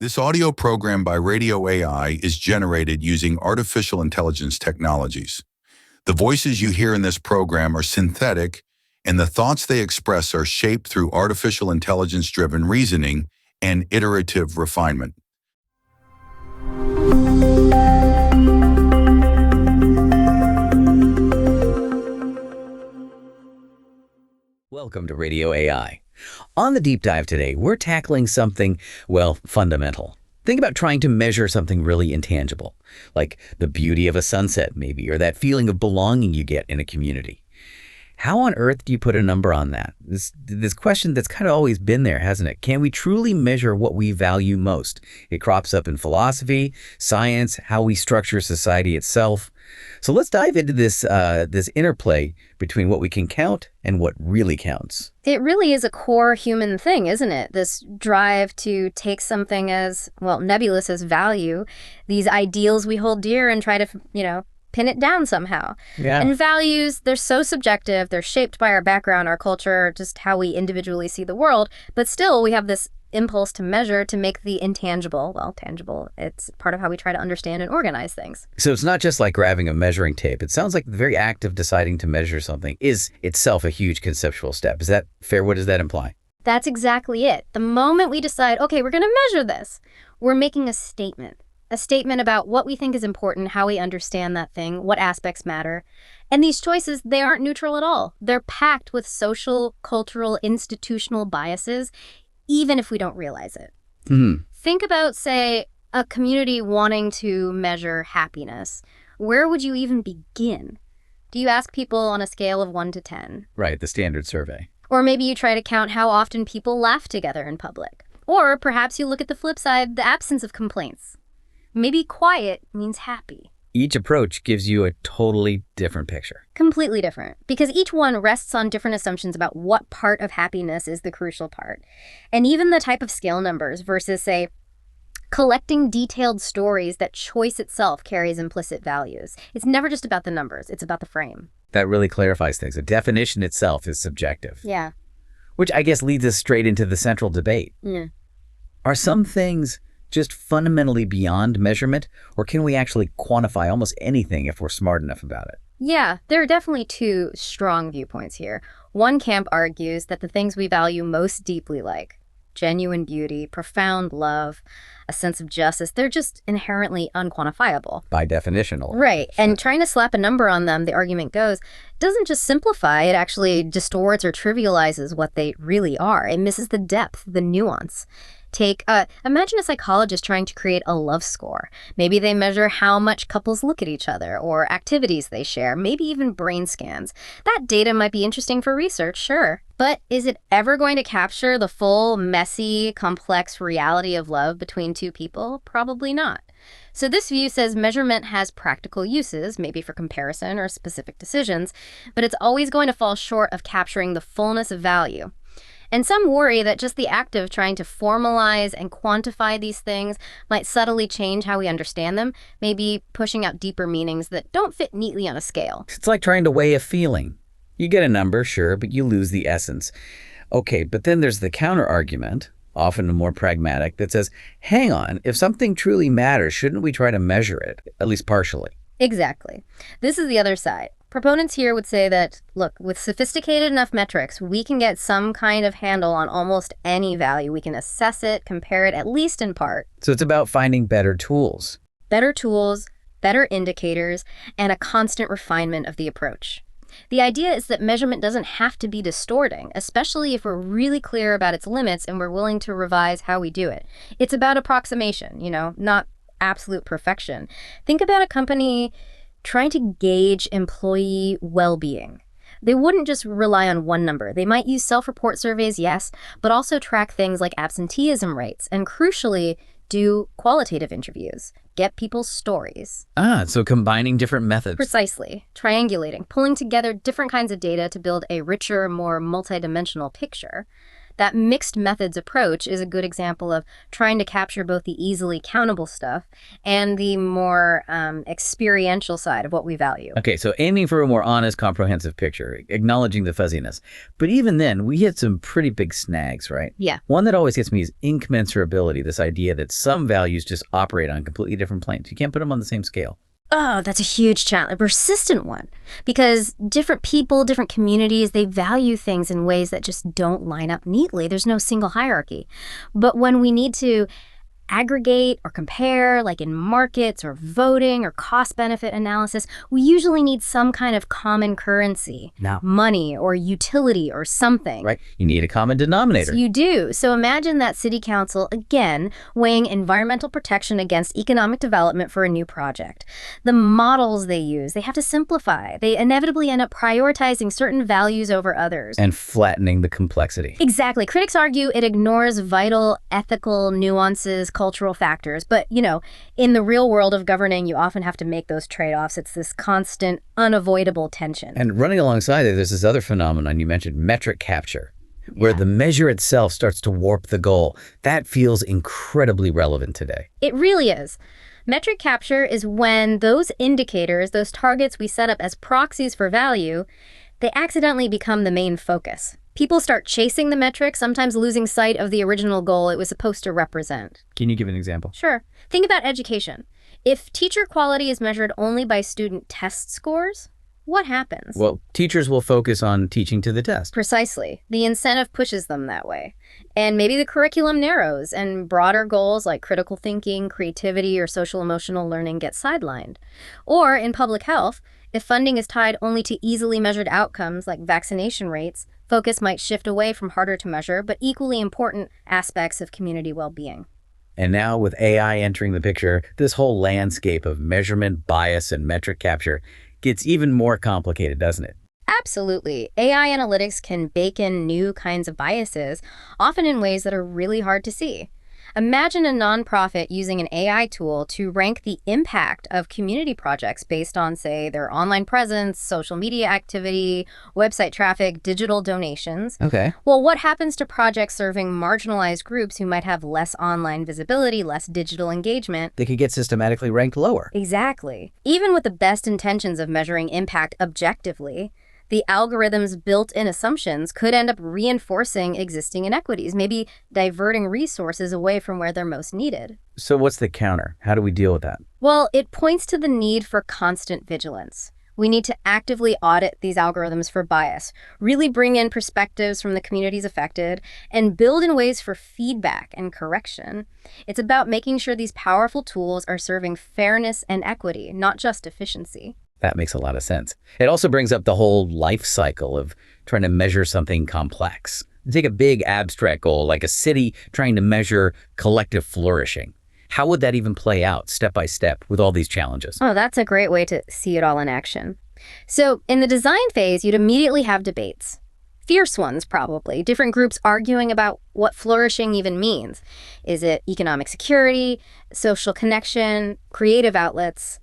This audio program by Radio AI is generated using artificial intelligence technologies. The voices you hear in this program are synthetic, and the thoughts they express are shaped through artificial intelligence-driven reasoning and iterative refinement. Welcome to Radio AI. On the deep dive today, we're tackling something, well, fundamental. Think about trying to measure something really intangible, like the beauty of a sunset maybe, or that feeling of belonging you get in a community. How on earth do you put a number on that? This question that's kind of always been there, hasn't it? Can we truly measure what we value most? It crops up in philosophy, science, how we structure society itself. So let's dive into this interplay between what we can count and what really counts. It really is a core human thing, isn't it? This drive to take something as, well, nebulous as value, these ideals we hold dear and try to, pin it down somehow. Yeah. And values, they're so subjective. They're shaped by our background, our culture, just how we individually see the world. But still, we have this impulse to measure, to make the intangible, well, tangible. It's part of how we try to understand and organize things. So it's not just like grabbing a measuring tape. It sounds like the very act of deciding to measure something is itself a huge conceptual step. Is that fair? What does that imply? That's exactly it. The moment we decide, okay, we're going to measure this, we're making a statement about what we think is important, how we understand that thing, what aspects matter. And these choices, they aren't neutral at all. They're packed with social, cultural, institutional biases, even if we don't realize it. Mm-hmm. Think about, say, a community wanting to measure happiness. Where would you even begin? Do you ask people on a scale of 1 to 10? Right, the standard survey. Or maybe you try to count how often people laugh together in public. Or perhaps you look at the flip side, the absence of complaints. Maybe quiet means happy. Each approach gives you a totally different picture. Completely different, because each one rests on different assumptions about what part of happiness is the crucial part. And even the type of scale numbers versus, say, collecting detailed stories, that choice itself carries implicit values. It's never just about the numbers, it's about the frame. That really clarifies things. The definition itself is subjective. Yeah. Which I guess leads us straight into the central debate. Yeah. Are some things just fundamentally beyond measurement, or can we actually quantify almost anything if we're smart enough about it? Yeah, there are definitely two strong viewpoints here. One camp argues that the things we value most deeply, like genuine beauty, profound love, a sense of justice, they're just inherently unquantifiable. By definition. Right, and trying to slap a number on them, the argument goes, doesn't just simplify, it actually distorts or trivializes what they really are. It misses the depth, the nuance. Imagine a psychologist trying to create a love score. Maybe they measure how much couples look at each other or activities they share, maybe even brain scans. That data might be interesting for research, sure. But is it ever going to capture the full, messy, complex reality of love between two people? Probably not. So this view says measurement has practical uses, maybe for comparison or specific decisions, but it's always going to fall short of capturing the fullness of value. And some worry that just the act of trying to formalize and quantify these things might subtly change how we understand them, maybe pushing out deeper meanings that don't fit neatly on a scale. It's like trying to weigh a feeling. You get a number, sure, but you lose the essence. Okay, but then there's the counter-argument, often more pragmatic, that says, hang on, if something truly matters, shouldn't we try to measure it, at least partially? Exactly. This is the other side. Proponents here would say that, look, with sophisticated enough metrics, we can get some kind of handle on almost any value. We can assess it, compare it, at least in part. So it's about finding better tools. Better tools, better indicators, and a constant refinement of the approach. The idea is that measurement doesn't have to be distorting, especially if we're really clear about its limits and we're willing to revise how we do it. It's about approximation, not absolute perfection. Think about a company trying to gauge employee well-being. They wouldn't just rely on one number. They might use self-report surveys, yes, but also track things like absenteeism rates and, crucially, do qualitative interviews, get people's stories. So combining different methods. Precisely. Triangulating, pulling together different kinds of data to build a richer, more multidimensional picture. That mixed methods approach is a good example of trying to capture both the easily countable stuff and the more experiential side of what we value. Okay, so aiming for a more honest, comprehensive picture, acknowledging the fuzziness. But even then, we hit some pretty big snags, right? Yeah. One that always gets me is incommensurability, this idea that some values just operate on completely different planes. You can't put them on the same scale. Oh, that's a huge challenge, a persistent one, because different people, different communities, they value things in ways that just don't line up neatly. There's no single hierarchy. But when we need to aggregate or compare, like in markets or voting or cost-benefit analysis, we usually need some kind of common currency, Now, money or utility or something. right? You need a common denominator. You do. So imagine that city council, again, weighing environmental protection against economic development for a new project. The models they use, they have to simplify. They inevitably end up prioritizing certain values over others. And flattening the complexity. Exactly. Critics argue it ignores vital ethical nuances, cultural factors. But, in the real world of governing, you often have to make those trade-offs. It's this constant, unavoidable tension. And running alongside it, there's this other phenomenon you mentioned, metric capture, where the measure itself starts to warp the goal. That feels incredibly relevant today. It really is. Metric capture is when those indicators, those targets we set up as proxies for value, they accidentally become the main focus. People start chasing the metric, sometimes losing sight of the original goal it was supposed to represent. Can you give an example? Sure. Think about education. If teacher quality is measured only by student test scores, what happens? Well, teachers will focus on teaching to the test. Precisely. The incentive pushes them that way. And maybe the curriculum narrows and broader goals like critical thinking, creativity, or social emotional learning get sidelined. Or in public health, if funding is tied only to easily measured outcomes like vaccination rates, focus might shift away from harder to measure but equally important aspects of community well-being. And now with AI entering the picture, this whole landscape of measurement, bias, and metric capture gets even more complicated, doesn't it? Absolutely. AI analytics can bake in new kinds of biases, often in ways that are really hard to see. Imagine a nonprofit using an AI tool to rank the impact of community projects based on, say, their online presence, social media activity, website traffic, digital donations. Okay. Well, what happens to projects serving marginalized groups who might have less online visibility, less digital engagement? They could get systematically ranked lower. Exactly. Even with the best intentions of measuring impact objectively, the algorithm's built-in assumptions could end up reinforcing existing inequities, maybe diverting resources away from where they're most needed. So what's the counter? How do we deal with that? Well, it points to the need for constant vigilance. We need to actively audit these algorithms for bias, really bring in perspectives from the communities affected, and build in ways for feedback and correction. It's about making sure these powerful tools are serving fairness and equity, not just efficiency. That makes a lot of sense. It also brings up the whole life cycle of trying to measure something complex. Take a big abstract goal like a city trying to measure collective flourishing. How would that even play out step by step with all these challenges? Oh, that's a great way to see it all in action. So in the design phase, you'd immediately have debates. Fierce ones, probably. Different groups arguing about what flourishing even means. Is it economic security, social connection, creative outlets,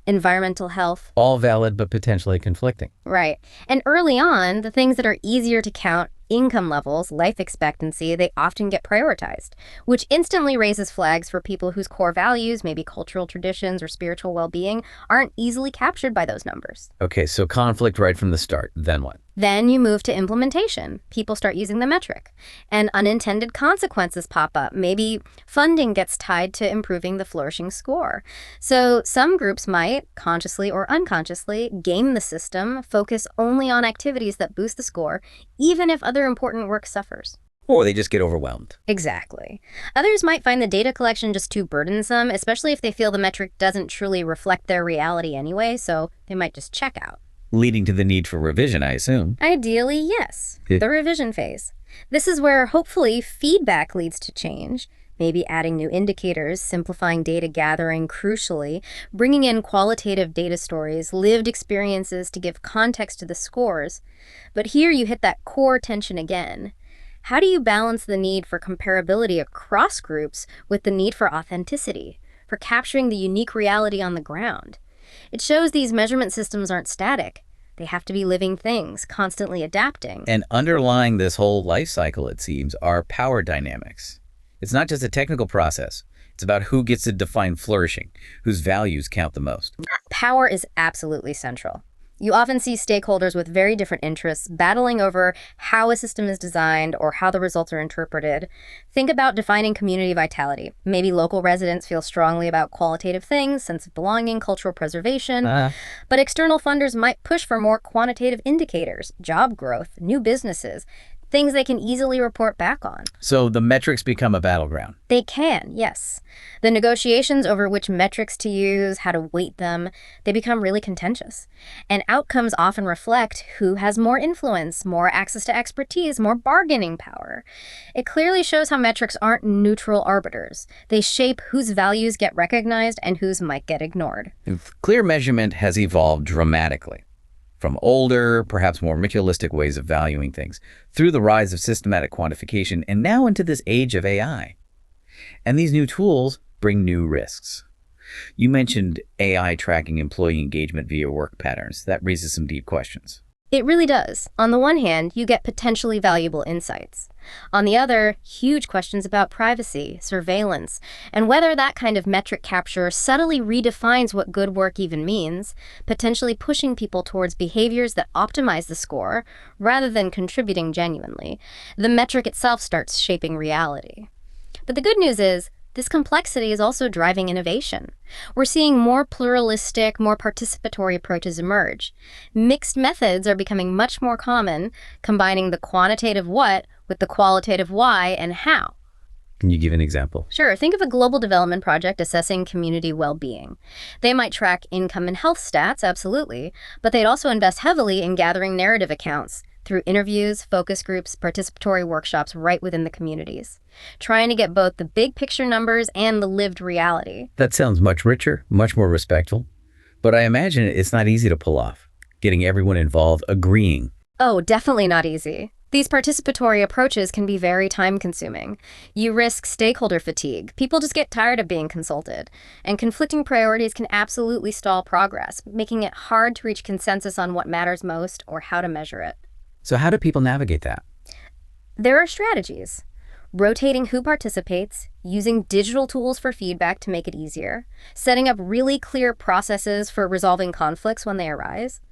environmental health? All valid, but potentially conflicting. Right. And early on, the things that are easier to count, income levels, life expectancy, they often get prioritized, which instantly raises flags for people whose core values, maybe cultural traditions or spiritual well-being, aren't easily captured by those numbers. Okay, so conflict right from the start. Then what? Then you move to implementation. People start using the metric, and unintended consequences pop up. Maybe funding gets tied to improving the flourishing score. So some groups might, consciously or unconsciously, game the system, focus only on activities that boost the score, even if other important work suffers. Or they just get overwhelmed. Exactly. Others might find the data collection just too burdensome, especially if they feel the metric doesn't truly reflect their reality anyway, so they might just check out. Leading to the need for revision, I assume. Ideally, yes. Yeah. The revision phase. This is where, hopefully, feedback leads to change. Maybe adding new indicators, simplifying data gathering, crucially, bringing in qualitative data stories, lived experiences to give context to the scores. But here you hit that core tension again. How do you balance the need for comparability across groups with the need for authenticity, for capturing the unique reality on the ground? It shows these measurement systems aren't static. They have to be living things, constantly adapting. And underlying this whole life cycle, it seems, are power dynamics. It's not just a technical process. It's about who gets to define flourishing, whose values count the most. Power is absolutely central. You often see stakeholders with very different interests battling over how a system is designed or how the results are interpreted. Think about defining community vitality. Maybe local residents feel strongly about qualitative things, sense of belonging, cultural preservation, but external funders might push for more quantitative indicators, job growth, new businesses, things they can easily report back on. So the metrics become a battleground. They can, yes. The negotiations over which metrics to use, how to weight them, they become really contentious. And outcomes often reflect who has more influence, more access to expertise, more bargaining power. It clearly shows how metrics aren't neutral arbiters. They shape whose values get recognized and whose might get ignored. Clear measurement has evolved dramatically. From older, perhaps more ritualistic ways of valuing things, through the rise of systematic quantification, and now into this age of AI. And these new tools bring new risks. You mentioned AI tracking employee engagement via work patterns. That raises some deep questions. It really does. On the one hand, you get potentially valuable insights. On the other, huge questions about privacy, surveillance, and whether that kind of metric capture subtly redefines what good work even means, potentially pushing people towards behaviors that optimize the score rather than contributing genuinely. The metric itself starts shaping reality. But the good news is, this complexity is also driving innovation. We're seeing more pluralistic, more participatory approaches emerge. Mixed methods are becoming much more common, combining the quantitative what with the qualitative why and how. Can you give an example? Sure. Think of a global development project assessing community well-being. They might track income and health stats, absolutely, but they'd also invest heavily in gathering narrative accounts through interviews, focus groups, participatory workshops right within the communities, trying to get both the big picture numbers and the lived reality. That sounds much richer, much more respectful. But I imagine it's not easy to pull off, getting everyone involved agreeing. Oh, definitely not easy. These participatory approaches can be very time-consuming. You risk stakeholder fatigue. People just get tired of being consulted. And conflicting priorities can absolutely stall progress, making it hard to reach consensus on what matters most or how to measure it. So how do people navigate that? There are strategies. Rotating who participates, using digital tools for feedback to make it easier, setting up really clear processes for resolving conflicts when they arise.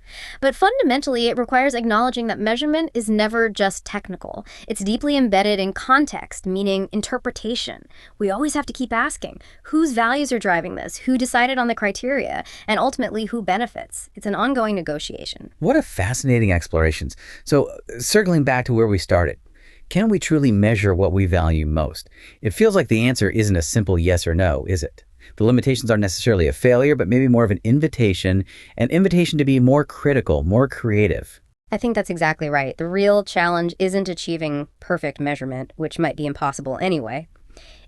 But fundamentally, it requires acknowledging that measurement is never just technical. It's deeply embedded in context, meaning interpretation. We always have to keep asking, whose values are driving this? Who decided on the criteria? And ultimately, who benefits? It's an ongoing negotiation. What a fascinating explorations. So circling back to where we started, can we truly measure what we value most? It feels like the answer isn't a simple yes or no, is it? The limitations aren't necessarily a failure, but maybe more of an invitation to be more critical, more creative. I think that's exactly right. The real challenge isn't achieving perfect measurement, which might be impossible anyway.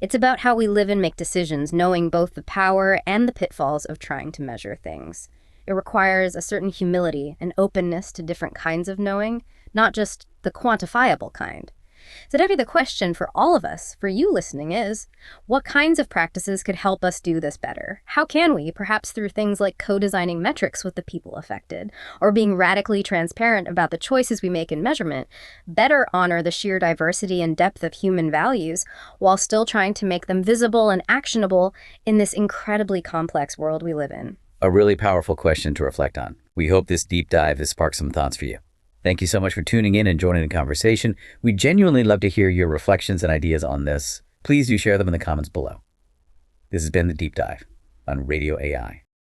It's about how we live and make decisions, knowing both the power and the pitfalls of trying to measure things. It requires a certain humility and openness to different kinds of knowing, not just the quantifiable kind. So Debbie, the question for all of us, for you listening, is what kinds of practices could help us do this better? How can we, perhaps through things like co-designing metrics with the people affected, or being radically transparent about the choices we make in measurement, better honor the sheer diversity and depth of human values while still trying to make them visible and actionable in this incredibly complex world we live in? A really powerful question to reflect on. We hope this deep dive has sparked some thoughts for you. Thank you so much for tuning in and joining the conversation. We genuinely love to hear your reflections and ideas on this. Please do share them in the comments below. This has been The Deep Dive on Radio AI.